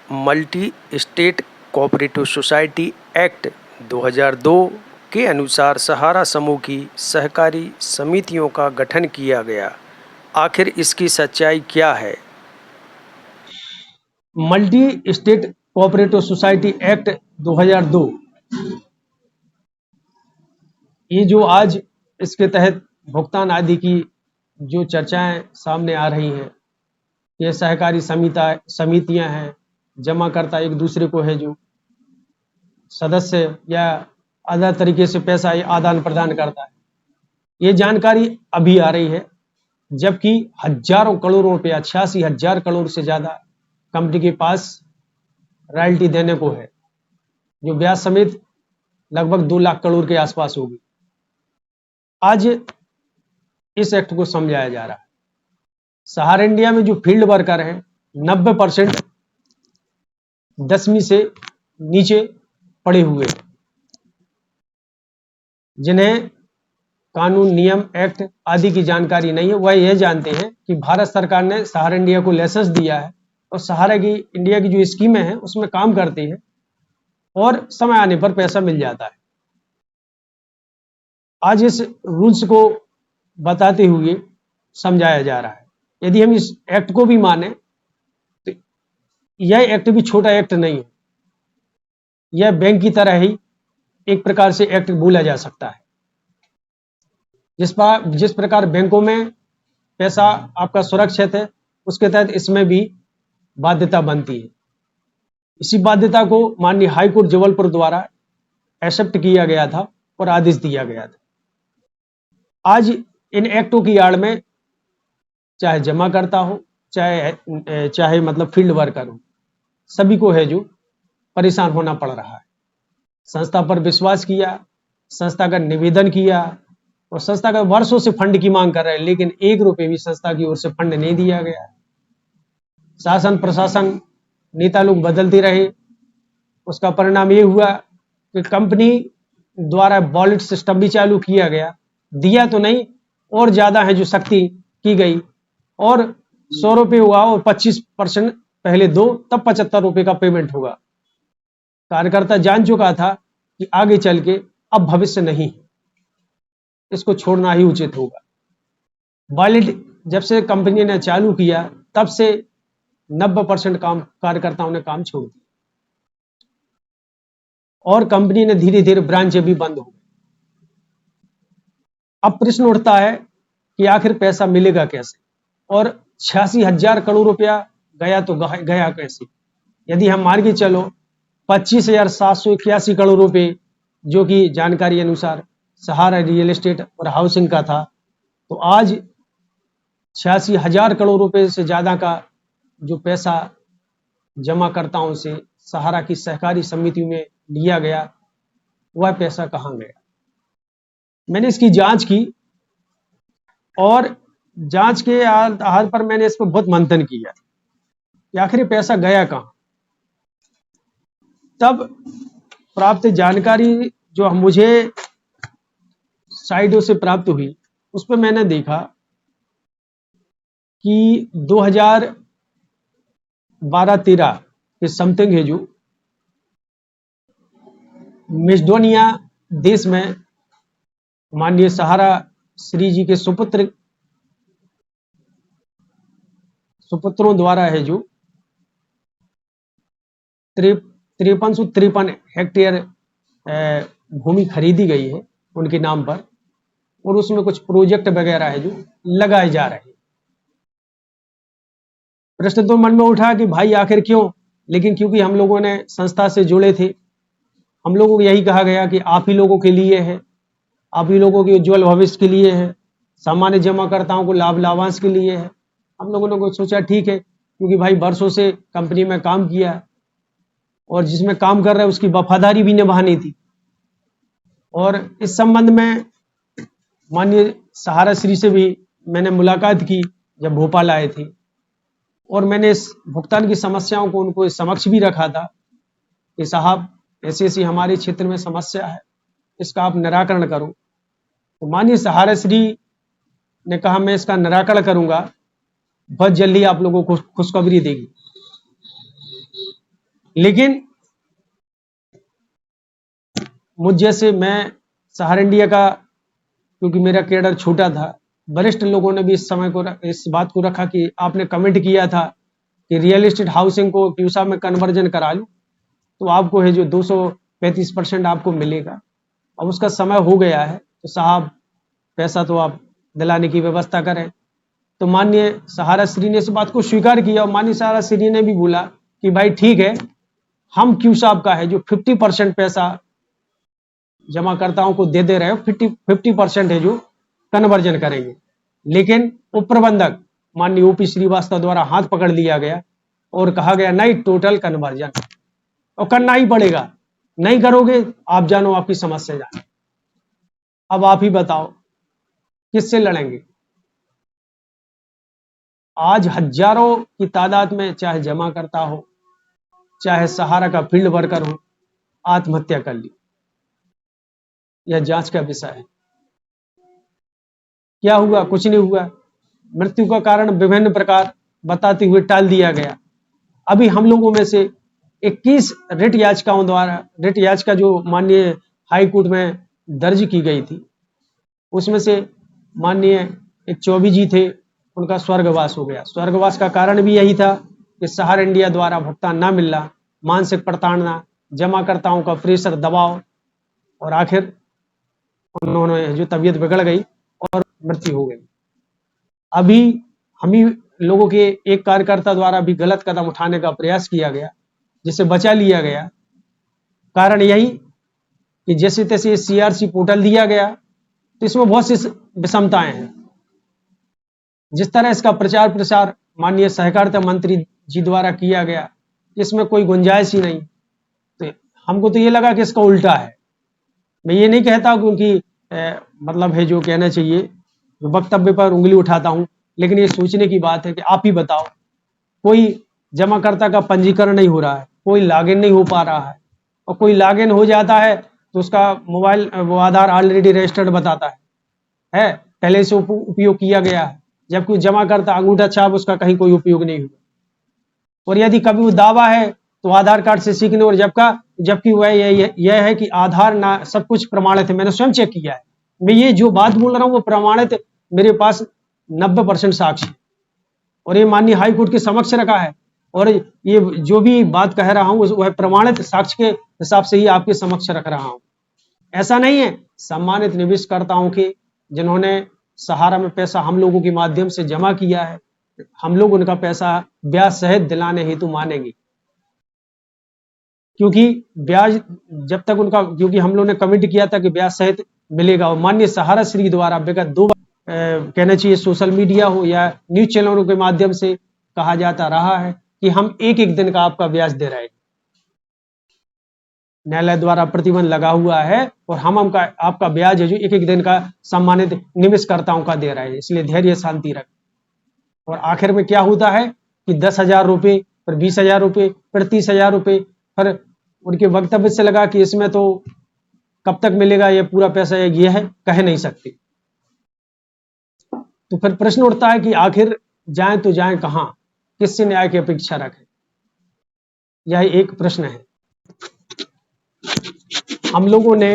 Multi state cooperative society act 2002 के अनुसार सहारा समूह की सहकारी समितियों का गठन किया गया। आखिर इसकी सच्चाई क्या है? Multi state cooperative society act 2002, ये जो आज इसके तहत भुगतान आदि की जो चर्चाएं सामने आ रही हैं, ये सहकारी समितियां हैं, जमाकर्ता एक दूसरे को है जो सदस्य या अलग तरीके से पैसा आदान प्रदान करता है, ये जानकारी अभी आ रही है। जबकि हजारों करोड़ रुपया, 86,000 करोड़ से ज्यादा कंपनी के पास रॉयल्टी देने को है, जो ब्याज समेत लगभग 2 लाख करोड़ के आसपास होगी। आज इस एक्ट को समझाया जा रहा है। सहारा इंडिया में जो फील्ड वर्कर हैं, 90% 10वीं से नीचे पड़े हुए हैं, जिन्हें कानून, नियम, एक्ट आदि की जानकारी नहीं है। वह यह जानते हैं कि भारत सरकार ने सहारा इंडिया को लाइसेंस दिया है और सहारा की इंडिया की जो स्कीमें हैं उसमें काम करती है और समय आने पर पैसा मिल जाता है। आज इस रूल्स को बताते हुए समझाया जा रहा है। यदि हम इस एक्ट को भी माने तो यह एक्ट भी छोटा एक्ट नहीं है, यह बैंक की तरह ही एक प्रकार से एक्ट बोला जा सकता है। जिस प्रकार बैंकों में पैसा आपका सुरक्षित है, उसके तहत इसमें भी बाध्यता बनती है। इसी बाध्यता को माननीय हाई कोर्ट जबलपुर द्वारा एक्सेप्ट किया गया था और आदेश दिया गया था। आज इन एक्टों की आड़ में चाहे जमाकर्ता हो, चाहे मतलब फील्ड वर्कर हो, सभी को है जो परेशान होना पड़ रहा है। संस्था पर विश्वास किया, संस्था का निवेदन किया और संस्था का वर्षों से फंड की मांग कर रहे हैं, लेकिन 1 रुपए भी संस्था की ओर से फंड नहीं दिया गया। शासन प्रशासन नेता लोग बदलते रहे, उसका परिणाम ये हुआ कि कंपनी द्वारा वॉलेट सिस्टम भी चालू किया गया। दिया तो नहीं, और ज्यादा है जो सख्ती की गई, और 100 रुपये हुआ और 25% पहले दो, तब 75 रुपये का पेमेंट होगा। कार्यकर्ता जान चुका था कि आगे चल के अब भविष्य नहीं, इसको छोड़ना ही उचित होगा। वॉलेट जब से कंपनी ने चालू किया, तब से 90% कार्यकर्ताओं ने काम छोड़ दिया और कंपनी ने धीरे धीरे ब्रांचें भी बंद हो गई। अब प्रश्न उठता है कि आखिर पैसा मिलेगा कैसे, और 86,000 करोड़ रुपया गया तो गया कैसे। यदि हम मान के चलो 25,781 करोड़ रुपए, जो कि जानकारी अनुसार सहारा रियल एस्टेट और हाउसिंग का था, तो आज 86,000 करोड़ रुपए से ज्यादा का जो पैसा जमाकर्ताओं से सहारा की सहकारी समिति में लिया गया, वह पैसा कहां गया। मैंने इसकी जांच की और जांच के आधार पर मैंने इस पर बहुत मंथन किया कि आखिर पैसा गया कहां। तब प्राप्त जानकारी जो मुझे साइटों से प्राप्त हुई, उस पर मैंने देखा कि 2012-13 के समथिंग है जो मेसिडोनिया देश में माननीय सहारा श्री जी के सुपुत्रों द्वारा है जो 5353 हेक्टेयर भूमि खरीदी गई है उनके नाम पर, और उसमें कुछ प्रोजेक्ट वगैरह है जो लगाए जा रहे हैं। प्रश्न तो मन में उठा कि भाई आखिर क्यों, लेकिन क्योंकि हम लोगों ने संस्था से जुड़े थे, हम लोगों को यही कहा गया कि आप ही लोगों के लिए है, आप ही लोगों के उज्जवल भविष्य के लिए है, सामान्य जमाकर्ताओं को लाभांश के लिए है। हम लोगों ने सोचा ठीक है, क्योंकि भाई वर्षों से कंपनी में काम किया और जिसमें काम कर रहे हैं उसकी वफादारी भी निभानी थी। और इस संबंध में माननीय सहारा श्री से भी मैंने मुलाकात की जब भोपाल आए थे, और मैंने इस भुगतान की समस्याओं को उनको समक्ष भी रखा था कि साहब ऐसी ऐसी हमारे क्षेत्र में समस्या है, इसका आप निराकरण करो। तो माननीय सहारा श्री ने कहा मैं इसका निराकरण करूंगा, बहुत जल्दी आप लोगों को खुशखबरी देगी। लेकिन मुझ जैसे, मैं सहारा इंडिया का, क्योंकि मेरा कैडर छोटा था, वरिष्ठ लोगों ने भी इस बात को रखा कि आपने कमेंट किया था कि रियल एस्टेट हाउसिंग को क्यूसा में कन्वर्जन करा लूं तो आपको है जो 235% आपको मिलेगा। अब उसका समय हो गया है, तो साहब पैसा तो आप दिलाने की व्यवस्था करें। तो माननीय सहारा श्री ने इस बात को स्वीकार किया और माननीय सहारा श्री ने भी बोला कि भाई ठीक है, हम क्यूसाब का है जो 50% पैसा जमाकर्ताओं को दे रहे हो, 50% है जो कन्वर्जन करेंगे। लेकिन उप प्रबंधक माननीय ओपी श्रीवास्तव द्वारा हाथ पकड़ लिया गया और कहा गया नहीं, टोटल कन्वर्जन, और करना ही पड़ेगा, नहीं करोगे आप जानो आपकी समस्या जाने। अब आप ही बताओ किससे लड़ेंगे? आज हजारों की तादाद में चाहे जमा करता हो, चाहे सहारा का फील्ड वर्कर हो, आत्महत्या कर ली। यह जांच का विषय है। क्या हुआ? कुछ नहीं हुआ। मृत्यु का कारण विभिन्न प्रकार बताते हुए टाल दिया गया। अभी हम लोगों में से 21 रिट याचिका जो माननीय हाई कोर्ट में दर्ज की गई थी, उसमें से माननीय एक चौबी जी थे, उनका स्वर्गवास हो गया। स्वर्गवास का कारण भी यही था कि सहारा इंडिया द्वारा भुगतान ना मिलना, मानसिक प्रताड़ना, जमाकर्ताओं का प्रेशर, दबाव, और आखिर उन्होंने जो तबीयत बिगड़ गई और मृत्यु हो गई। अभी हम ही लोगों के एक कार्यकर्ता द्वारा भी गलत कदम उठाने का प्रयास किया गया, जिसे बचा लिया गया। कारण यही कि जैसे तैसे सीआरसी पोर्टल दिया गया, तो इसमें बहुत सी विषमताएं हैं। जिस तरह इसका प्रचार प्रसार माननीय सहकारिता मंत्री जी द्वारा किया गया, इसमें कोई गुंजाइश ही नहीं। तो हमको तो ये लगा कि इसका उल्टा है। मैं ये नहीं कहता क्योंकि मतलब है जो कहना चाहिए, वक्तव्य पर उंगली उठाता हूं, लेकिन ये सोचने की बात है कि आप ही बताओ, कोई जमाकर्ता का पंजीकरण नहीं हो रहा है, कोई लॉगिन नहीं हो पा रहा है, और कोई लॉगिन हो जाता है तो उसका मोबाइल वो आधार ऑलरेडी रजिस्टर्ड बताता है पहले से उपयोग किया गया है, जबकि जमाकर्ता अंगूठा छाप उसका कहीं कोई उपयोग नहीं हुआ। और यदि कभी वो दावा है तो आधार कार्ड से सीखने, और जबकि वह यह है कि आधार ना सब कुछ प्रमाणित है। मैंने स्वयं चेक किया है, मैं ये जो बात बोल रहा हूँ वो प्रमाणित, मेरे पास 90% साक्ष्य, और ये माननीय हाई कोर्ट के समक्ष रखा है, और ये जो भी बात कह रहा हूं वह प्रमाणित साक्ष्य के हिसाब से ही आपके समक्ष रख रहा हूं। ऐसा नहीं है, सम्मानित निवेशकर्ताओं के जिन्होंने सहारा में पैसा हम लोगों के माध्यम से जमा किया है, हम लोग उनका पैसा ब्याज सहित दिलाने हेतु मानेंगे, क्योंकि ब्याज जब तक उनका, क्योंकि हम लोगों ने कमिट किया था कि ब्याज सहित मिलेगा। और माननीय सहारा श्री द्वारा विगत 2 बार कहना चाहिए सोशल मीडिया हो या न्यूज चैनलों के माध्यम से कहा जाता रहा है कि हम एक दिन का आपका ब्याज दे रहे हैं। न्यायालय द्वारा प्रतिबंध लगा हुआ है और हम आपका ब्याज है जो एक दिन का सम्मानित निवेशकर्ताओं का दे रहे हैं, इसलिए धैर्य शांति रखें। और आखिर में क्या होता है कि 10,000 रुपये, फिर 20,000 रुपये, फिर 30,000 रुपये, फिर उनके वक्तव्य से लगा कि इसमें तो कब तक मिलेगा ये पूरा पैसा, ये है, कह नहीं सकते। तो फिर प्रश्न उठता है कि आखिर जाएं तो जाएं कहां, किससे न्याय की अपेक्षा रखें? यह एक प्रश्न है। हम लोगों ने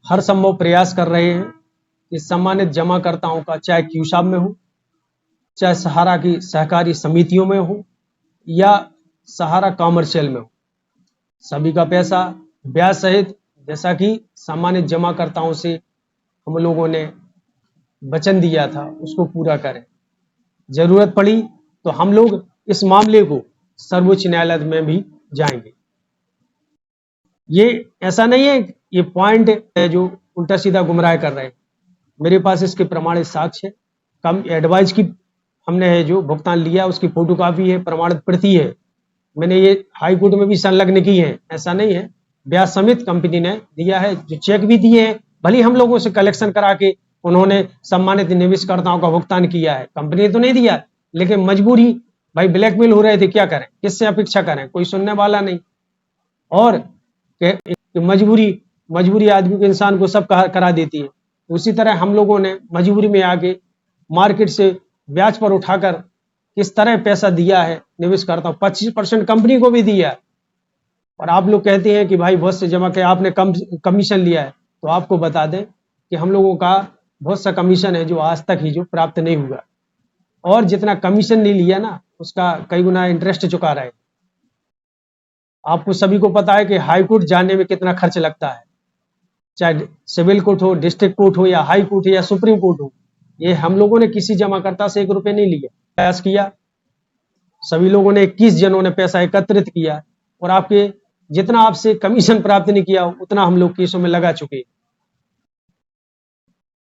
हर संभव प्रयास कर रहे हैं कि सम्मानित जमाकर्ताओं का, चाहे क्यूसाब में हो, चाहे सहारा की सहकारी समितियों में हो या सहारा कॉमर्शियल में हो, सभी का पैसा ब्याज सहित, जैसा कि सम्मानित जमाकर्ताओं से हम लोगों ने वचन दिया था, उसको पूरा करें। जरूरत पड़ी तो हम लोग इस मामले को सर्वोच्च न्यायालय में भी जाएंगे। ये ऐसा नहीं है, ये पॉइंट है जो उल्टा सीधा गुमराह कर रहे हैं। मेरे पास इसके प्रमाणित साक्ष्य है। कम एडवाइस की हमने है जो भुगतान लिया, उसकी फोटोकॉपी है, प्रमाणित प्रति है। मैंने ये हाई कोर्ट में भी संलग्न की है, ऐसा नहीं है। ब्याज समेत कंपनी ने दिया है, जो चेक भी दिए हैं, भले हम लोगों से कलेक्शन करा के उन्होंने सम्मानित निवेशकर्ताओं का भुगतान किया है। कंपनी ने तो नहीं दिया, लेकिन मजबूरी, भाई ब्लैकमेल हो रहे थे, क्या करें, किससे अपेक्षा करें, कोई सुनने वाला नहीं। और मजबूरी आदमी को, इंसान को सब करा देती है। उसी तरह हम लोगों ने मजबूरी में आके मार्केट से ब्याज पर उठाकर किस तरह पैसा दिया है निवेशकर्ता, 25% कंपनी को भी दिया है। और आप लोग कहते हैं कि भाई बहुत से जमा के आपने कम कमीशन लिया है, तो आपको बता दें कि हम लोगों का बहुत सा कमीशन है जो आज तक ही जो प्राप्त नहीं हुआ, और जितना कमीशन नहीं लिया ना उसका कई गुना इंटरेस्ट चुका रहे। आपको सभी को पता है कि हाई कोर्ट जाने में कितना खर्च लगता है, चाहे सिविल कोर्ट हो, डिस्ट्रिक्ट कोर्ट हो, या हाई कोर्ट हो, या सुप्रीम कोर्ट हो। ये हम लोगों ने किसी जमाकर्ता से 1 रुपये नहीं लिए, प्रयास किया, सभी लोगों ने 21 जनों ने पैसा एकत्रित किया, और आपके जितना आपसे कमीशन प्राप्त नहीं किया उतना हम लोग केसों में लगा चुके हैं।